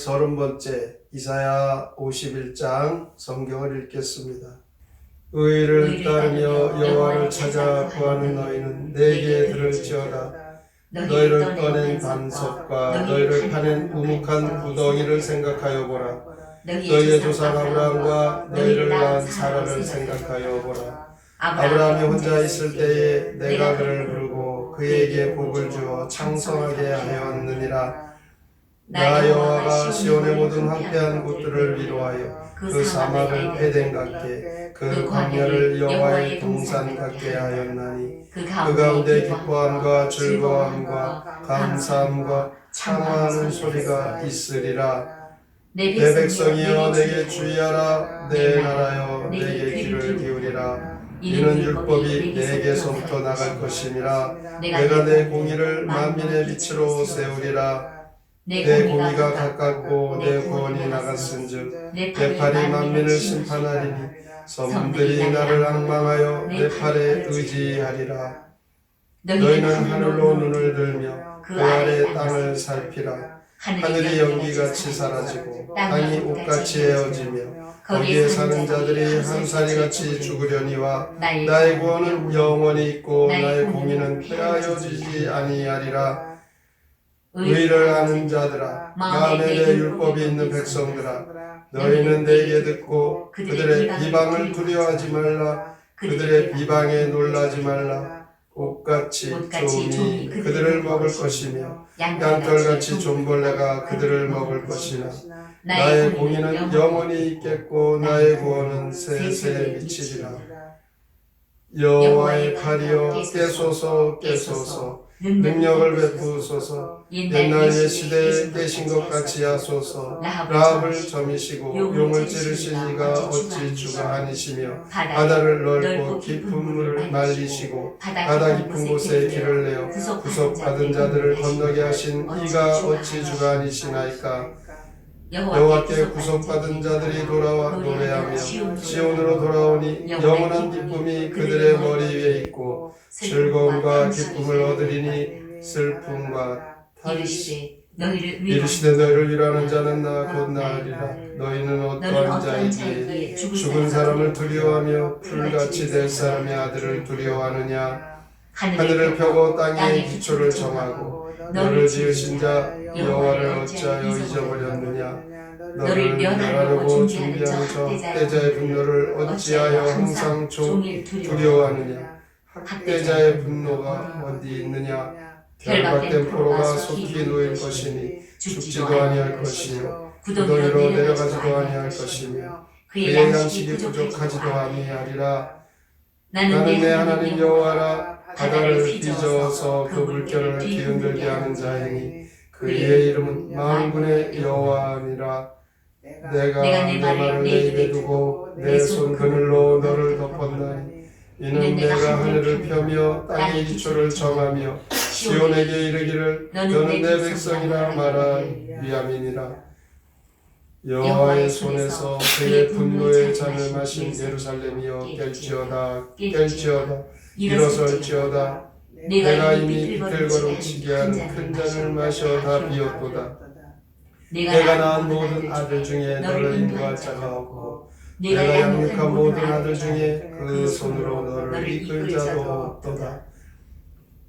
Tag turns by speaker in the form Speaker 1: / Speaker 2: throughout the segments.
Speaker 1: 230번째 이사야 51장 성경을 읽겠습니다. 의를 따르며 여호와를 찾아 구하는 너희는 내게 들을지어다. 너희를 떠낸 반석과 너희를 파낸 우묵한 구덩이를 생각하여 보라. 너희의 조상 아브라함과 너희를 낳은 사라를 생각하여 보라. 아브라함이 혼자 있을 때에 내가 그를 부르고 그에게 복을 주어 창성하게 하였느니라. 나 여호와가 시온의 모든 황폐한 곳들을 위로하여 그 사막을 에덴 같게 그 광야를 여호와의 동산 같게 하였나니 그 가운데 기뻐함과 즐거움과 감사함과 찬양하는 소리가 있으리라. 내 백성이여 내게 주의하라. 내 나라여 내게 귀를 기울이라. 이는 율법이 내게서부터 나갈 것임이라. 내가 내 공의를 만민의 빛으로 세우리라. 내 공의가 가깝고 내 구원이 나갔은즉 내 팔이 만민을 심판하리니 섬들이 나를 앙망하여 내 팔에 의지하리라. 너희는 하늘로 눈을 들며 그 아래 땅을 살피라. 하늘이 연기같이 사라지고 땅이 옷같이 헤어지며 거기에 사는 자들이 한 사리같이 죽으려니와 나의 구원은 영원히 있고 나의 공의는 폐하여지지 아니하리라. 의를 아는 자들아, 마음에 내 율법이 있는 백성들아, 너희는 내게 듣고 그들의 비방을 두려워하지 말라. 그들의 비방에 놀라지 말라. 옷같이 좋음이 그들을 먹을 것이며 양털같이 존벌레가 그들을 먹을 것이나 나의 공의는 영원히 있겠고 나의 구원은 세세 미치리라. 여호와의 팔이여 깨소서 깨소서 능력을 베푸소서. 옛날 옛시대에 깨신 것 같이 하소서. 라합을 점이시고 용을 찌르신 이가 어찌 주가 아니시며 바다를 넓고 깊은 물을 말리시고 바다 깊은 곳에 길을 내어 구속받은 자들을 건너게 하신 이가 어찌 주가 아니시나이까. 여호와께 구속받은 자들이 돌아와 노래하며 시온으로 돌아오니 영원한 기쁨이 그들의 머리 위에 있고 즐거움과 기쁨을 얻으리니 슬픔과 탈시 이르시되 너희를 위로하는 자는 나 곧 나으리라. 너희는 어떠한 자이기에 죽은 사람을 두려워하며 풀같이 될 사람의 아들을 두려워하느냐. 하늘을 펴고 땅에 기초를 정하고 너를 지으신 자 여호와를 어찌하여 잊어버렸느냐. 너를 멸하려고 준비하는 저 학대자의 분노를 어찌하여 항상 두려워하느냐. 학대자의 분노가 어디 있느냐. 결박된 포로가 속히 놓일 것이니 죽지도 아니할 것이요 구덩이로 내려가지도 아니할 것이며 그의 양식이 부족하지도 아니하리라. 나는 내 하나님 여호와라. 바다를 빚어서 그 물결을 뒤흔들게 하는 자이니 그의 이름은 만군의 여호와니라. 내가 내 말을 내 입에 두고 내 손 그늘로 너를 덮었나니 이는 내가 하늘을 펴며 땅의 기초를 정하며 시온에게 이르기를 너는 내 백성이라 말한 위함이니라. 여호와의 손에서 그의 분노의 잔을 마신 예루살렘이여 깰지어다 깰지어다 일어설지어다. 내가 이미 비틀거름치게 하는 큰 잔을 마셔 다 비었도다. 내가 낳은 모든 아들 중에 너를 인도할 자가 없고 내가 양육한 모든 아들 중에 그 손으로 너를 이끌 자도 없도다.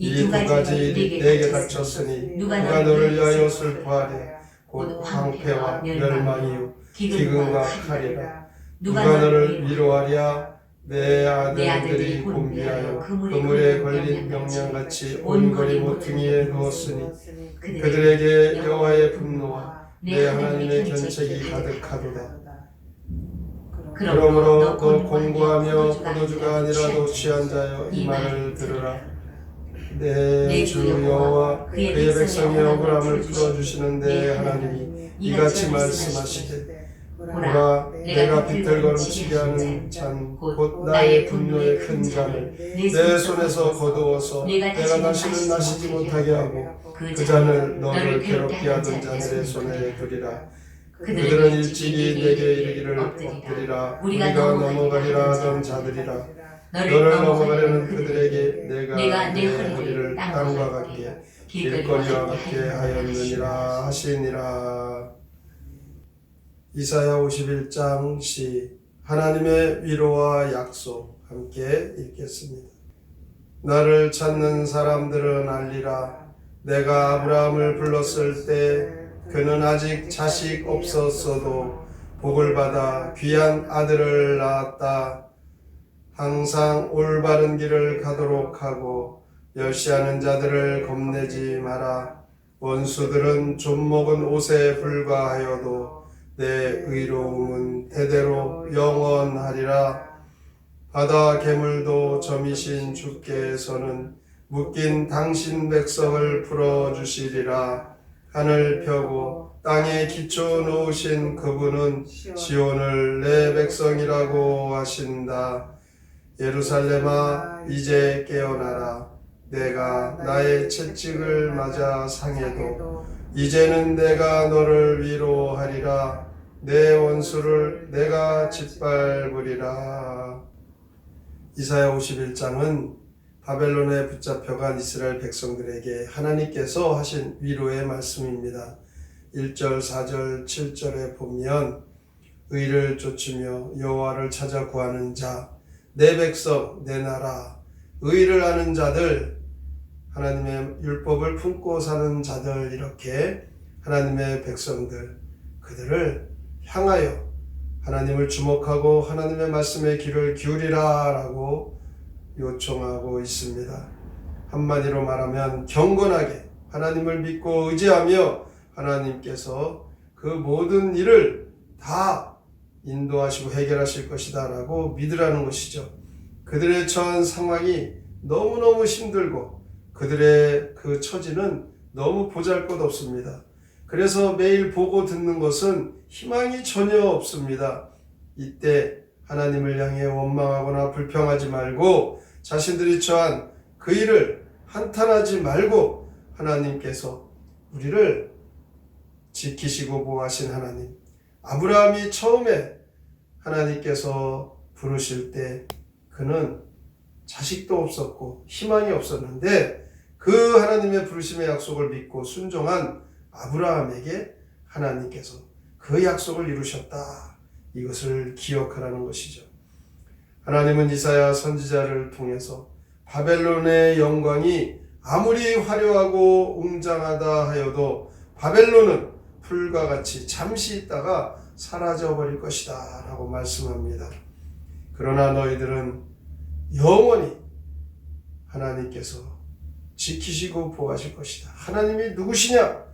Speaker 1: 이 두 가지 일이 내게 닥쳤으니 누가 너를 위하여 슬퍼하랴. 곧 황폐와 멸망이요 기근과 칼이라. 누가 너를 위로하랴. 내 아들들이 곤비하여 그물에 걸린 명령같이 온 거리 모퉁이에 누웠으니 그들에게 여호와의 분노와 내 하나님의 견책이 가득하도다. 그러므로 너 공고하며 포도주가 아니라도 취한 자여 이 말을 들으라. 내 주 여호와 그의 백성의 억울함을 풀어주시는 내 하나님이 이같이 말씀하시되 보라 내가 비틀거름치게 하는 잔 곧 나의 분노의 큰 잔을 내 손에서 거두어서 내가 다시는 마시지 못하게 하고 그 잔을 너를 괴롭게 하던 자들의 손에 두리라. 그들은 일찍이 내게 이르기를 엎드리라. 우리가 넘어가리라 하던 자들이라. 너를 넘어가려는 그들에게 내가 내 허리를 땅과 같게 길거리와 같게 하였느니라 하시니라. 이사야 51장 시 하나님의 위로와 약속 함께 읽겠습니다. 나를 찾는 사람들은 알리라. 내가 아브라함을 불렀을 때 그는 아직 자식 없었어도 복을 받아 귀한 아들을 낳았다. 항상 올바른 길을 가도록 하고 멸시하는 자들을 겁내지 마라. 원수들은 좀 먹은 옷에 불과하여도 내 의로움은 대대로 영원하리라. 바다 괴물도 점이신 주께서는 묶인 당신 백성을 풀어주시리라. 하늘 펴고 땅에 기초 놓으신 그분은 시온을 내 백성이라고 하신다. 예루살렘아 이제 깨어나라. 내가 나의 채찍을 맞아 상해도 이제는 내가 너를 위로하리라. 내 원수를 내가 짓밟으리라. 이사야 51장은 바벨론에 붙잡혀간 이스라엘 백성들에게 하나님께서 하신 위로의 말씀입니다. 1절, 4절, 7절에 보면 의를 쫓으며 여호와를 찾아 구하는 자, 내 백성, 내 나라, 의를 아는 자들, 하나님의 율법을 품고 사는 자들, 이렇게 하나님의 백성들, 그들을 향하여 하나님을 주목하고 하나님의 말씀에 귀를 기울이라 라고 요청하고 있습니다. 한마디로 말하면 경건하게 하나님을 믿고 의지하며 하나님께서 그 모든 일을 다 인도하시고 해결하실 것이다 라고 믿으라는 것이죠. 그들의 처한 상황이 너무너무 힘들고 그들의 그 처지는 너무 보잘것없습니다. 그래서 매일 보고 듣는 것은 희망이 전혀 없습니다. 이때 하나님을 향해 원망하거나 불평하지 말고 자신들이 처한 그 일을 한탄하지 말고 하나님께서 우리를 지키시고 보호하신 하나님, 아브라함이 처음에 하나님께서 부르실 때 그는 자식도 없었고 희망이 없었는데 그 하나님의 부르심의 약속을 믿고 순종한 아브라함에게 하나님께서 그 약속을 이루셨다. 이것을 기억하라는 것이죠. 하나님은 이사야 선지자를 통해서 바벨론의 영광이 아무리 화려하고 웅장하다 하여도 바벨론은 풀과 같이 잠시 있다가 사라져버릴 것이다 라고 말씀합니다. 그러나 너희들은 영원히 하나님께서 지키시고 보호하실 것이다. 하나님이 누구시냐?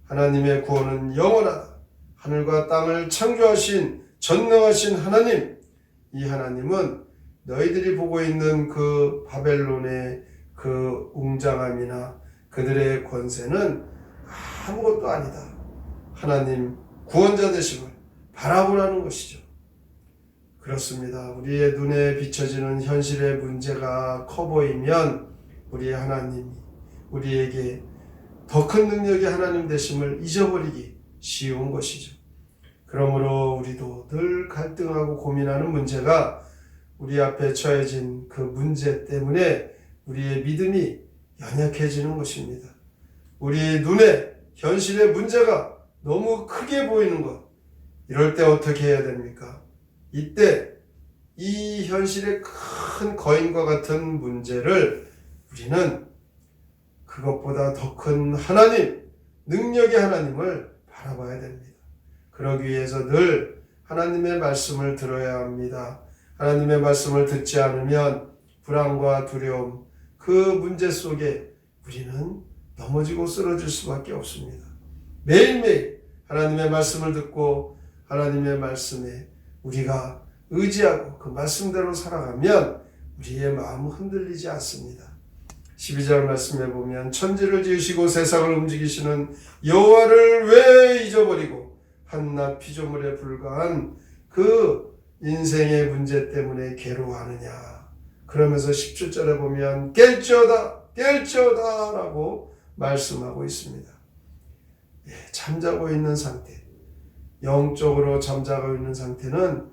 Speaker 1: 하나님의 구원은 영원하다. 하늘과 땅을 창조하신 전능하신 하나님, 이 하나님은 너희들이 보고 있는 그 바벨론의 그 웅장함이나 그들의 권세는 아무것도 아니다. 하나님 구원자 되심을 바라보라는 것이죠. 그렇습니다. 우리의 눈에 비춰지는 현실의 문제가 커 보이면 우리의 하나님이 우리에게 더 큰 능력의 하나님 되심을 잊어버리기 쉬운 것이죠. 그러므로 우리도 늘 갈등하고 고민하는 문제가 우리 앞에 처해진 그 문제 때문에 우리의 믿음이 연약해지는 것입니다. 우리 눈에 현실의 문제가 너무 크게 보이는 것, 이럴 때 어떻게 해야 됩니까? 이때 이 현실의 큰 거인과 같은 문제를 우리는 그것보다 더 큰 하나님, 능력의 하나님을 바라봐야 됩니다. 그러기 위해서 늘 하나님의 말씀을 들어야 합니다. 하나님의 말씀을 듣지 않으면 불안과 두려움, 그 문제 속에 우리는 넘어지고 쓰러질 수밖에 없습니다. 매일매일 하나님의 말씀을 듣고 하나님의 말씀에 우리가 의지하고 그 말씀대로 살아가면 우리의 마음은 흔들리지 않습니다. 12절 말씀에 보면 천지를 지으시고 세상을 움직이시는 여호와를 왜 잊어버리고 한낱 피조물에 불과한 그 인생의 문제 때문에 괴로워하느냐. 그러면서 17절에 보면 깰지어다 라고 말씀하고 있습니다. 잠자고 있는 상태, 영적으로 잠자고 있는 상태는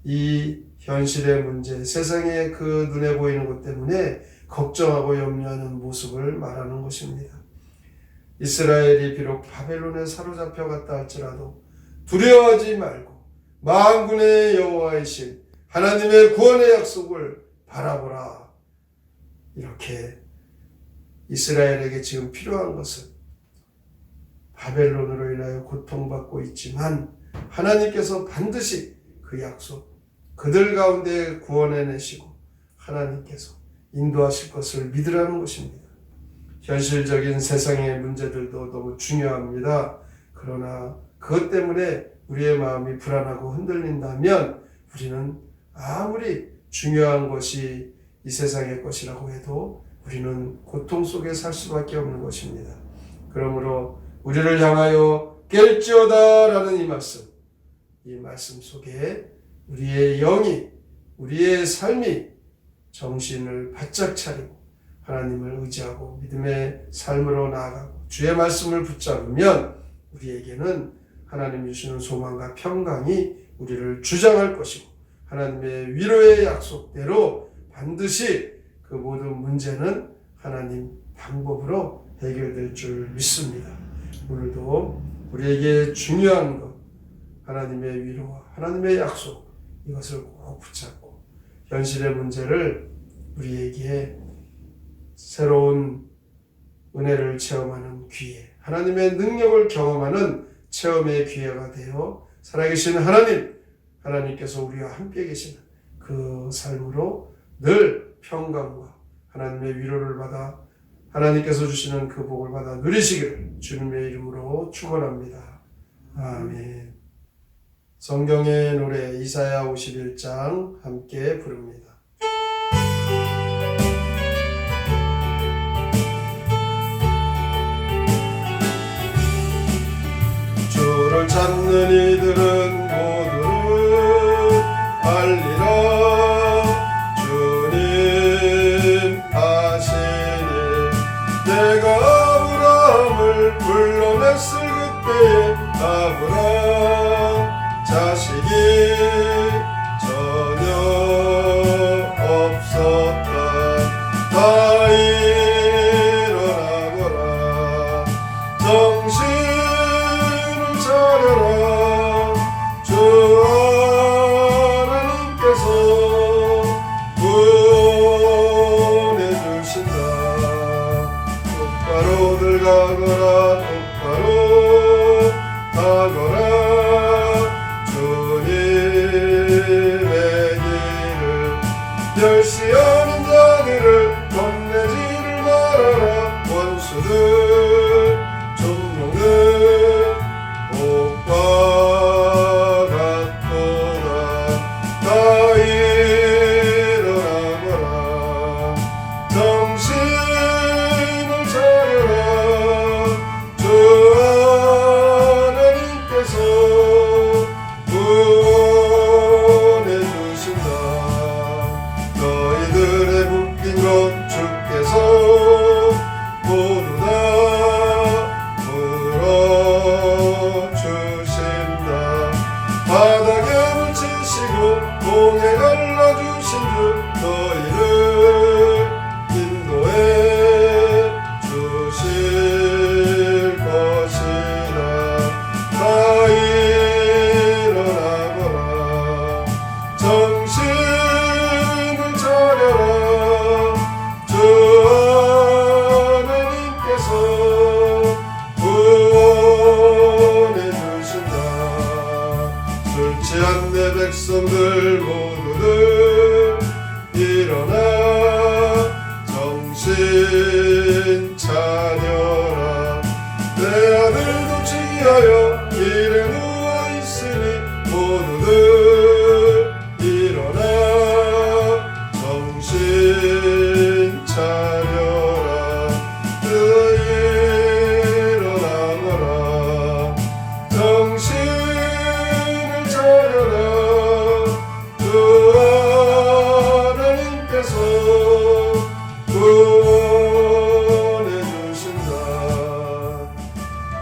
Speaker 1: 이 현실의 문제, 세상의 그 눈에 보이는 것 때문에 걱정하고 염려하는 모습을 말하는 것입니다. 이스라엘이 비록 바벨론에 사로잡혀 갔다 할지라도 두려워하지 말고 만군의 여호와이신 하나님의 구원의 약속을 바라보라. 이렇게 이스라엘에게 지금 필요한 것은 바벨론으로 인하여 고통받고 있지만 하나님께서 반드시 그 약속, 그들 가운데 구원해내시고 하나님께서 인도하실 것을 믿으라는 것입니다. 현실적인 세상의 문제들도 너무 중요합니다. 그러나 그것 때문에 우리의 마음이 불안하고 흔들린다면 우리는 아무리 중요한 것이 이 세상의 것이라고 해도 우리는 고통 속에 살 수밖에 없는 것입니다. 그러므로 우리를 향하여 깰지어다 라는 이 말씀 속에 우리의 영이, 우리의 삶이 정신을 바짝 차리고 하나님을 의지하고 믿음의 삶으로 나아가고 주의 말씀을 붙잡으면 우리에게는 하나님 주시는 소망과 평강이 우리를 주장할 것이고 하나님의 위로의 약속대로 반드시 그 모든 문제는 하나님 방법으로 해결될 줄 믿습니다. 오늘도 우리에게 중요한 것, 하나님의 위로와 하나님의 약속, 이것을 꼭 붙잡고 현실의 문제를 우리에게 새로운 은혜를 체험하는 기회, 하나님의 능력을 경험하는 체험의 기회가 되어 살아계신 하나님께서 우리와 함께 계시는 그 삶으로 늘 평강과 하나님의 위로를 받아 하나님께서 주시는 그 복을 받아 누리시기를 주님의 이름으로 축원합니다. 아멘. 성경의 노래 이사야 51장 함께 부릅니다. 주를 찾는 이들은 모두 알리라. 주님 하시니 내가 아브라함을 불러냈을 그때에 아브라함 자식이 전혀 없었다. 다 일어나거라. 정신을 차려라. 주 하나님께서 구원해 주신다. 똑바로들 가거라. 똑바로 가거라. 주님의 길을 멸시하는 자들을 겁내지를 말아라. 원수들 종로는 옷과 같도다. 다 일어나거라. 정신을 차려라. 주 하나님께서 구원해 주신다. 너희들의 묶인 것 주께서 모두 다 풀어주신다. 바닥에 묻히시고 공에 갈라주신 주 너희를 인도해 주실 것이다. 다 일어나거라. 정신을 차려라. 주 하나님께서 구원해 주신다. 술 취한 내 백성들 모두들 일어나 정신 차려라. 내 아들도 취하여 길에 누워있으니 모두들 일어나 정신 차려라. 일어나거라. 정신을 차려라. 주 하나님께서 구원해 주신다.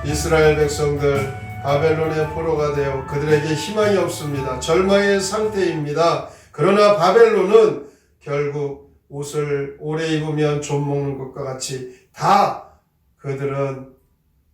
Speaker 1: 이스라엘 백성들 바벨론의 포로가 되어 그들에게 희망이 없습니다. 절망의 상태입니다. 그러나 바벨론은 결국 옷을 오래 입으면 좀 먹는 것과 같이 다 그들은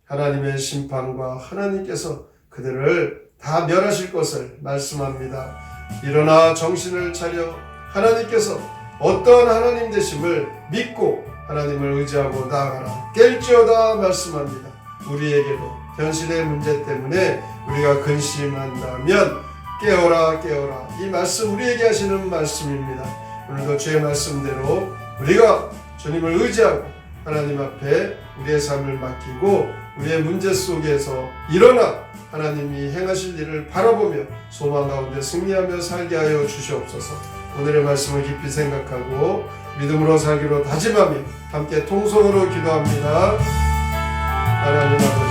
Speaker 1: 하나님의 심판과 하나님께서 그들을 다 멸하실 것을 말씀합니다. 일어나 정신을 차려 하나님께서 어떠한 하나님 되심을 믿고 하나님을 의지하고 나아가라. 깰지어다 말씀합니다. 우리에게도 현실의 문제 때문에 우리가 근심한다면 깨어라 깨어라. 이 말씀 우리에게 하시는 말씀입니다. 오늘도 주의 말씀대로 우리가 주님을 의지하고 하나님 앞에 우리의 삶을 맡기고 우리의 문제 속에서 일어나 하나님이 행하실 일을 바라보며 소망 가운데 승리하며 살게 하여 주시옵소서. 오늘의 말씀을 깊이 생각하고 믿음으로 살기로 다짐하며 함께 통성으로 기도합니다. 하나님 아버지